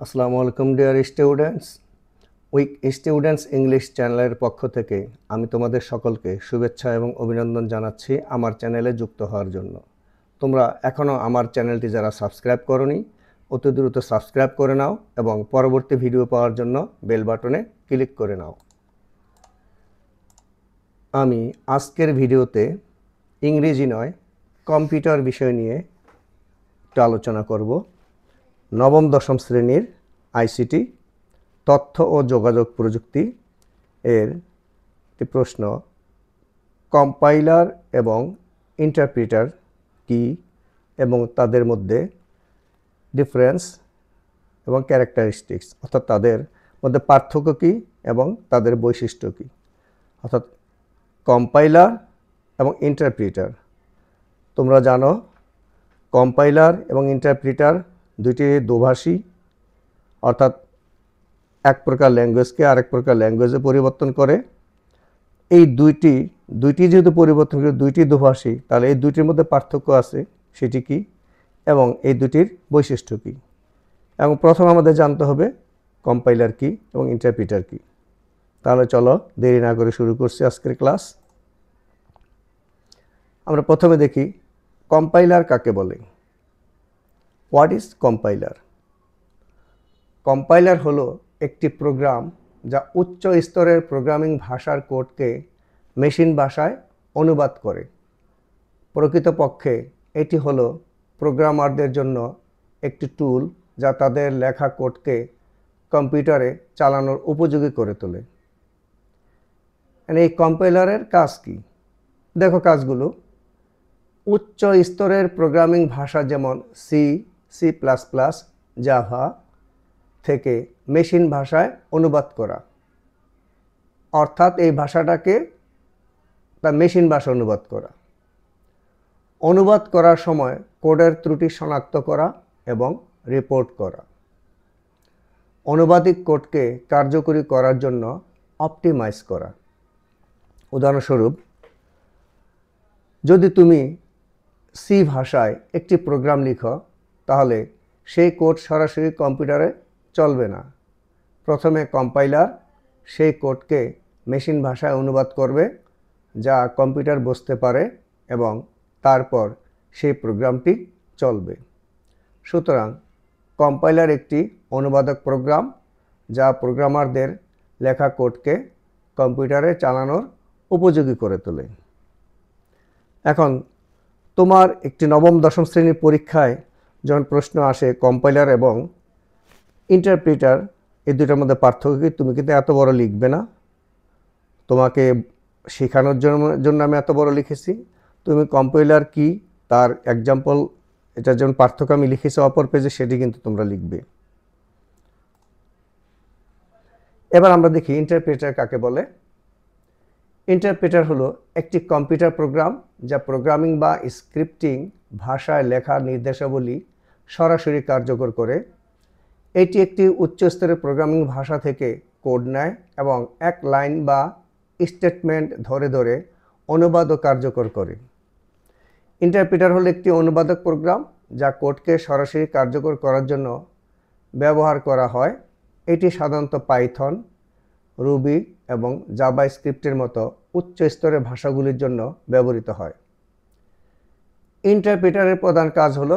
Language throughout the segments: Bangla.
আসসালামু আলাইকুম dear students. Week students English চ্যানেলের পক্ষ থেকে আমি তোমাদের সকলকে শুভেচ্ছা এবং অভিনন্দন জানাচ্ছি আমার চ্যানেলে যুক্ত হওয়ার জন্য। তোমরা এখনও আমার চ্যানেলটি যারা সাবস্ক্রাইব করোনি অতি দ্রুত সাবস্ক্রাইব করে নাও এবং পরবর্তী ভিডিও পাওয়ার জন্য বেল বাটনে ক্লিক করে নাও। আমি আজকের ভিডিওতে ইংরেজি নয় কম্পিউটার বিষয় নিয়ে একটু আলোচনা করব। নবম দশম শ্রেণীর আইসিটি তথ্য ও যোগাযোগ প্রযুক্তি এর একটি প্রশ্ন, কম্পাইলার এবং ইন্টারপ্রিটার কি এবং তাদের মধ্যে ডিফারেন্স এবং ক্যারেক্টারিস্টিক্স, অর্থাৎ তাদের মধ্যে পার্থক্য কী এবং তাদের বৈশিষ্ট্য কী। অর্থাৎ কম্পাইলার এবং ইন্টারপ্রিটার, তোমরা জানো কম্পাইলার এবং ইন্টারপ্রিটার দুইটি দোভাষী, অর্থাৎ এক প্রকার ল্যাঙ্গুয়েজকে আরেক প্রকার ল্যাঙ্গুয়েজে পরিবর্তন করে। এই দুইটি যেহেতু পরিবর্তন করে দুইটি দোভাষী, তাহলে এই দুইটির মধ্যে পার্থক্য আছে, সেটি কি এবং এই দুটির বৈশিষ্ট্য কী। এবং প্রথম আমাদের জানতে হবে কম্পাইলার কি এবং ইন্টারপ্রিটার কি। তাহলে চলো দেরি না করে শুরু করছি আজকের ক্লাস। আমরা প্রথমে দেখি কম্পাইলার কাকে বলে। What is compiler? কম্পাইলার হলো একটি প্রোগ্রাম যা উচ্চ স্তরের প্রোগ্রামিং ভাষার কোডকে মেশিন ভাষায় অনুবাদ করে। প্রকৃতপক্ষে এটি হলো প্রোগ্রামারদের জন্য একটি টুল যা তাদের লেখা কোডকে কম্পিউটারে চালানোর উপযোগী করে তোলে। এই কম্পাইলারের কাজ কি? দেখো কাজগুলো। উচ্চ স্তরের প্রোগ্রামিং ভাষা যেমন C, C plus plus, Java থেকে মেশিন ভাষায় অনুবাদ করা, অর্থাৎ এই ভাষাটাকে মেশিন ভাষা অনুবাদ করা। অনুবাদ করার সময় কোডের ত্রুটি শনাক্ত করা এবং রিপোর্ট করা। অনুবাদিত কোডকে কার্যকরী করার জন্য অপটিমাইজ করা। উদাহরণস্বরূপ, যদি তুমি সি ভাষায় একটি প্রোগ্রাম লিখো, তাহলে সেই কোড সরাসরি কম্পিউটারে চলবে না। প্রথমে কম্পাইলার সেই কোডকে মেশিন ভাষায় অনুবাদ করবে, যা কম্পিউটার বুঝতে পারে, এবং তারপর সেই প্রোগ্রামটি চলবে। সুতরাং কম্পাইলার একটি অনুবাদক প্রোগ্রাম যা প্রোগ্রামারদের লেখা কোডকে কম্পিউটারে চালানোর উপযোগী করে তোলে। এখন তোমার একটি নবম দশম শ্রেণীর পরীক্ষায় যখন প্রশ্ন আসে কম্পাইলার এবং ইন্টারপ্রিটার এই দুটোর মধ্যে পার্থক্য কি, তুমি কিন্তু এত বড় লিখবে না। তোমাকে শেখানোর জন্য আমি এত বড় লিখেছি। তুমি কম্পাইলার কি তার এক্সাম্পল, এটার যেমন পার্থক্য আমি লিখেছি অপর পেজে, সেটি কিন্তু তোমরা লিখবে। এবার আমরা দেখি ইন্টারপ্রিটার কাকে বলে। ইন্টারপ্রিটার হলো একটি কম্পিউটার প্রোগ্রাম যা প্রোগ্রামিং বা স্ক্রিপ্টিং ভাষায় লেখা নির্দেশাবলী সরাসরি কার্যকর করে। এটি একটি উচ্চস্তরের প্রোগ্রামিং ভাষা থেকে কোড নেয় এবং এক লাইন বা স্টেটমেন্ট ধরে ধরে অনুবাদ ও কার্যকর করে। ইন্টারপ্রিটার হলো একটি অনুবাদক প্রোগ্রাম যা কোডকে সরাসরি কার্যকর করার জন্য ব্যবহার করা হয়। এটি সাধারণত পাইথন, রুবি এবং জাভা স্ক্রিপ্টের মতো উচ্চ স্তরের ভাষাগুলির জন্য ব্যবহৃত হয়। ইন্টারপ্রিটারের প্রধান কাজ হলো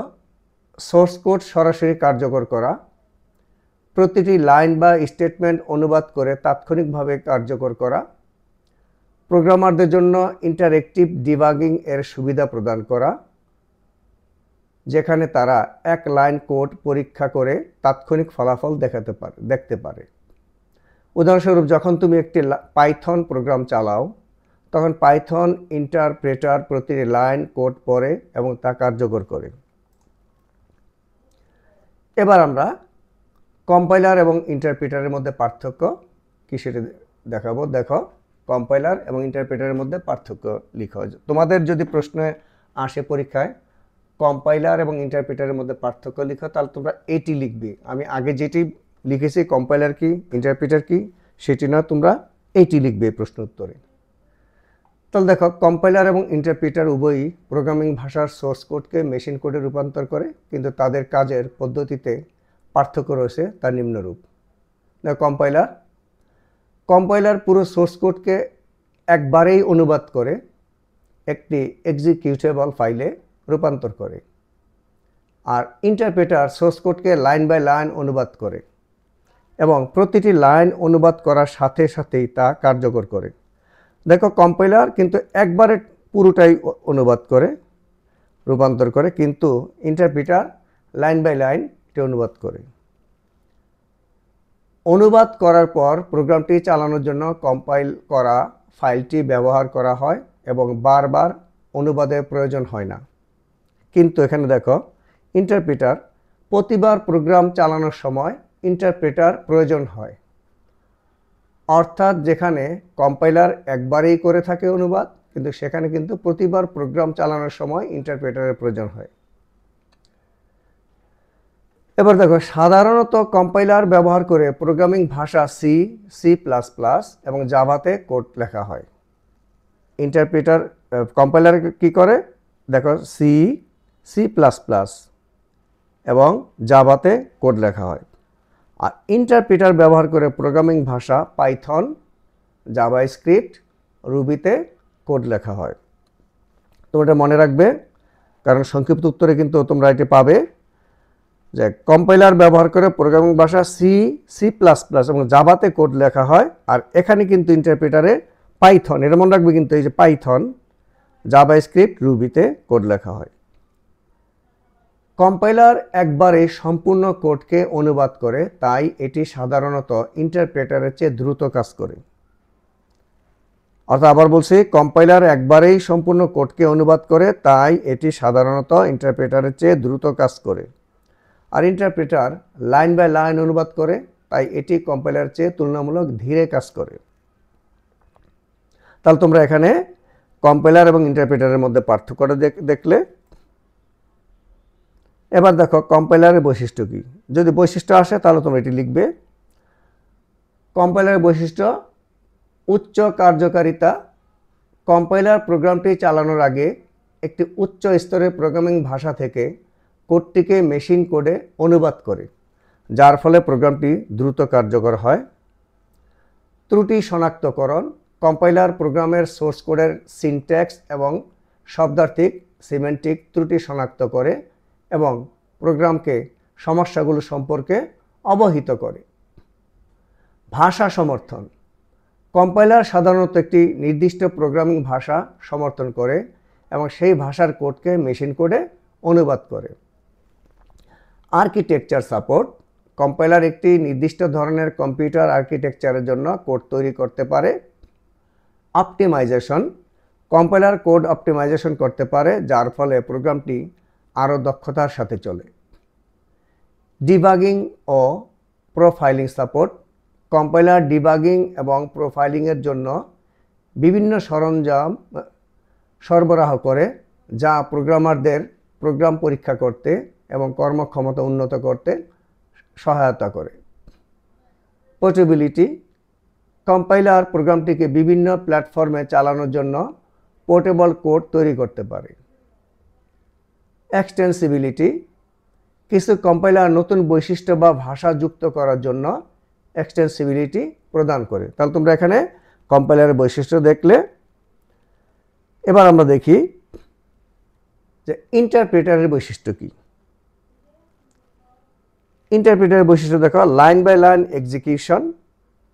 সোর্স কোড সরাসরি কার্যকর করা, প্রতিটি লাইন বা স্টেটমেন্ট অনুবাদ করে তাৎক্ষণিকভাবে কার্যকর করা, প্রোগ্রামারদের জন্য ইন্টারেক্টিভ ডিবাগিং এর সুবিধা প্রদান করা, যেখানে তারা এক লাইন কোড পরীক্ষা করে তাৎক্ষণিক ফলাফল দেখতে পারে। উদাহরণস্বরূপ, যখন তুমি একটি পাইথন প্রোগ্রাম চালাও, তখন পাইথন ইন্টারপ্রেটার প্রতিটি লাইন কোড পড়ে এবং তা কার্যকর করে। এবার আমরা কম্পাইলার এবং ইন্টারপ্রিটারের মধ্যে পার্থক্য কি সেটা দেখাবো। দেখো, কম্পাইলার এবং ইন্টারপ্রিটারের মধ্যে পার্থক্য লিখো। তোমাদের যদি প্রশ্নে আসে পরীক্ষায় কম্পাইলার এবং ইন্টারপ্রিটারের মধ্যে পার্থক্য লিখো, তাহলে তোমরা এটি লিখবে। আমি আগে যেটি লিখেছি কম্পাইলার কি ইন্টারপ্রিটার কি, সেটি নয়, তোমরা এইটি লিখবে প্রশ্ন উত্তরে। তাহলে দেখো, কম্পাইলার এবং ইন্টারপ্রিটার উভয়ই প্রোগ্রামিং ভাষার সোর্স কোডকে মেশিন কোডে রূপান্তর করে, কিন্তু তাদের কাজের পদ্ধতিতে পার্থক্য রয়েছে তা নিম্নরূপ। কম্পাইলার পুরো সোর্স কোডকে একবারেই অনুবাদ করে একটি এক্সিকিউটেবল ফাইলে রূপান্তর করে, আর ইন্টারপ্রেটার সোর্স কোডকে লাইন বাই লাইন অনুবাদ করে এবং প্রতিটি লাইন অনুবাদ করার সাথে সাথেই তা কার্যকর করে। দেখো, কম্পাইলার কিন্তু একবারে পুরোটাই অনুবাদ করে রূপান্তর করে, কিন্তু ইন্টারপ্রেটার লাইন বাই লাইন এটি অনুবাদ করে। অনুবাদ করার পর প্রোগ্রামটি চালানোর জন্য কম্পাইল করা ফাইলটি ব্যবহার করা হয় এবং বারবার অনুবাদের প্রয়োজন হয় না। কিন্তু এখানে দেখো, ইন্টারপ্রেটার প্রতিবার প্রোগ্রাম চালানোর সময় ইন্টারপ্রেটার প্রয়োজন হয়। অর্থাৎ যেখানে কম্পাইলার একবারেই করে থাকে অনুবাদ, কিন্তু সেখানে কিন্তু প্রতিবার প্রোগ্রাম চালানোর সময় ইন্টারপ্রেটারের প্রয়োজন হয়। এবার দেখো, সাধারণত কম্পাইলার ব্যবহার করে প্রোগ্রামিং ভাষা সি, সি++ এবং জাভাতে কোড লেখা হয়। কম্পাইলার কি করে? দেখো, সি, সি++ এবং জাভাতে কোড লেখা হয়। আর ইন্টারপ্রেটার ব্যবহার করে প্রোগ্রামিং ভাষা পাইথন, জাভাস্ক্রিপ্ট, রুবিতে কোড লেখা হয়। তোমরা এটা মনে রাখবে, কারণ সংক্ষিপ্ত উত্তরে কিন্তু তোমরা এটি পাবে যে কম্পাইলার ব্যবহার করে প্রোগ্রামিং ভাষা সি, সি++ এবং জাভাতে কোড লেখা হয়। আর এখানে কিন্তু ইন্টারপ্রেটারে পাইথন, এটা মনে রাখবে কিন্তু, এই যে পাইথন, জাভাস্ক্রিপ্ট, রুবিতে কোড লেখা হয়। কম্পাইলার একবারে সম্পূর্ণ কোডকে অনুবাদ করে, তাই এটি সাধারণত ইন্টারপ্রেটারের চেয়ে দ্রুত কাজ করে। অর্থাৎ আবার বলছি, কম্পাইলার একবারেই সম্পূর্ণ কোডকে অনুবাদ করে, তাই এটি সাধারণত ইন্টারপ্রেটারের চেয়ে দ্রুত কাজ করে। আর ইন্টারপ্রেটার লাইন বাই লাইন অনুবাদ করে, তাই এটি কম্পাইলারের চেয়ে তুলনামূলক ধীরে কাজ করে। তাহলে তোমরা এখানে কম্পাইলার এবং ইন্টারপ্রেটারের মধ্যে পার্থক্যটা দেখলে। এবার দেখো, কম্পাইলারের বৈশিষ্ট্য কী। যদি বৈশিষ্ট্য আসে তাহলে তোমরা এটি লিখবে। কম্পাইলারের বৈশিষ্ট্য: উচ্চ কার্যকারিতা। কম্পাইলার প্রোগ্রামটি চালানোর আগে একটি উচ্চ স্তরের প্রোগ্রামিং ভাষা থেকে কোডটিকে মেশিন কোডে অনুবাদ করে, যার ফলে প্রোগ্রামটি দ্রুত কার্যকর হয়। ত্রুটি শনাক্তকরণ। কম্পাইলার প্রোগ্রামের সোর্স কোডের সিনট্যাক্স এবং শব্দার্থিক সিমেন্টিক ত্রুটি শনাক্ত করে এবং প্রোগ্রামকে সমস্যাগুলো সম্পর্কে অবহিত করে। ভাষা সমর্থন। কম্পাইলার সাধারণত একটি নির্দিষ্ট প্রোগ্রামিং ভাষা সমর্থন করে এবং সেই ভাষার কোডকে মেশিন কোডে অনুবাদ করে। Architecture support. কম্পাইলার একটি নির্দিষ্ট ধরনের কম্পিউটার আর্কিটেকচারের জন্য কোড তৈরি করতে পারে। অপটিমাইজেশন। কম্পাইলার কোড অপটিমাইজেশন করতে পারে, যার ফলে প্রোগ্রামটি আরও দক্ষতার সাথে চলে। ডিবাগিং ও প্রোফাইলিং সাপোর্ট। কম্পাইলার ডিবাগিং এবং প্রোফাইলিংয়ের জন্য বিভিন্ন সরঞ্জাম সরবরাহ করে, যা প্রোগ্রামারদের প্রোগ্রাম পরীক্ষা করতে এবং কর্মক্ষমতা উন্নত করতে সহায়তা করে। পোর্টেবিলিটি। কম্পাইলার প্রোগ্রামটিকে বিভিন্ন প্ল্যাটফর্মে চালানোর জন্য পোর্টেবল কোড তৈরি করতে পারে। এক্সটেন্সিবিলিটি। কিছু কম্পাইলার নতুন বৈশিষ্ট্য বা ভাষা যুক্ত করার জন্য এক্সটেন্সিবিলিটি প্রদান করে। তাহলে তোমরা এখানে কম্পাইলারের বৈশিষ্ট্য দেখলে। এবার আমরা দেখি যে ইন্টারপ্রেটারের বৈশিষ্ট্য কী। ইন্টারপ্রেটারের বৈশিষ্ট্য দেখো: line by line execution.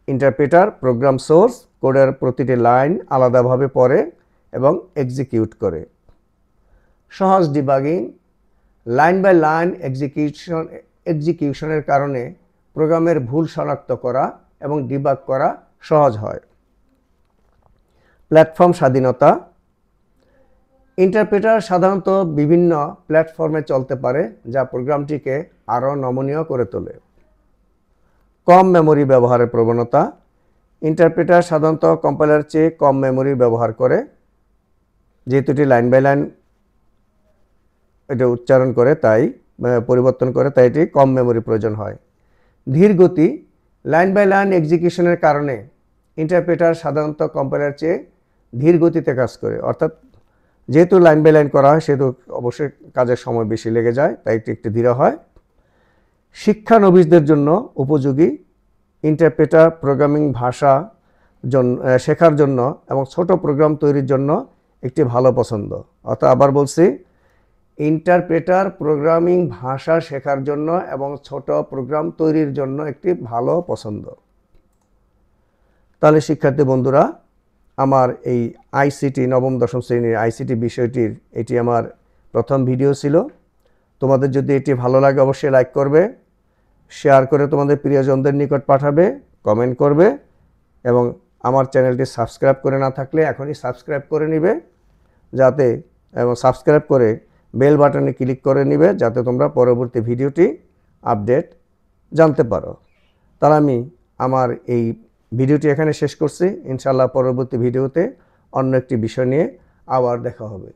Interpreter program source কোডের প্রতিটি লাইন আলাদাভাবে পড়ে এবং এক্সিকিউট করে। সহজ ডিবাগিং। লাইন বাই লাইন এক্সিকিউশনের কারণে প্রোগ্রামের ভুল শনাক্ত করা এবং ডিবাগ করা সহজ হয়। প্ল্যাটফর্ম স্বাধীনতা। ইন্টারপ্রেটার সাধারণত বিভিন্ন প্ল্যাটফর্মে চলতে পারে, যা প্রোগ্রামটিকে আরও নমনীয় করে তোলে। কম মেমরি ব্যবহারের প্রবণতা। ইন্টারপ্রেটার সাধারণত কম্পাইলারের চেয়ে কম মেমরি ব্যবহার করে, যেহেতু এটি লাইন বাই লাইন এটা উচ্চারণ করে, তাই পরিবর্তন করে, তাই এটি কম মেমরি প্রয়োজন হয়। ধীর গতি। লাইন বাই লাইন এক্সিকিউশনের কারণে ইন্টারপ্রেটার সাধারণত কম্পাইলারের চেয়ে ধীর গতিতে কাজ করে, অর্থাৎ যেহেতু লাইন বাই লাইন করা হয় সেহেতু অবশ্যই কাজের সময় বেশি লেগে যায়, তাই এটি একটু ধীর হয়। শিক্ষানবিশদের জন্য উপযোগী, ইন্টারপ্রেটার প্রোগ্রামিং ভাষা শেখার জন্য এবং ছোট প্রোগ্রাম তৈরির জন্য একটি ভালো পছন্দ। অর্থাৎ আবার বলছি, ইন্টারপ্রেটার প্রোগ্রামিং ভাষা শেখার জন্য এবং ছোট প্রোগ্রাম তৈরির জন্য একটি ভালো পছন্দ। তাহলে শিক্ষার্থী বন্ধুরা, আমার এই আইসিটি নবম দশম শ্রেণীর আইসিটি বিষয়টির এটি আমার প্রথম ভিডিও ছিল। তোমাদের যদি এটি ভালো লাগে অবশ্যই লাইক করবে, শেয়ার করে তোমাদের প্রিয়জনদের নিকট পাঠাবে, কমেন্ট করবে এবং আমার চ্যানেলটি সাবস্ক্রাইব করে না থাকলে এখনই সাবস্ক্রাইব করে নিবে, যাতে এবং সাবস্ক্রাইব করে বেল বাটনে ক্লিক করে নিবে, যাতে তোমরা পরবর্তী ভিডিওটি আপডেট জানতে পারো। তাহলে আমি আমার এই ভিডিওটি এখানে শেষ করছি। ইনশাআল্লাহ পরবর্তী ভিডিওতে অন্য একটি বিষয় নিয়ে আবার দেখা হবে।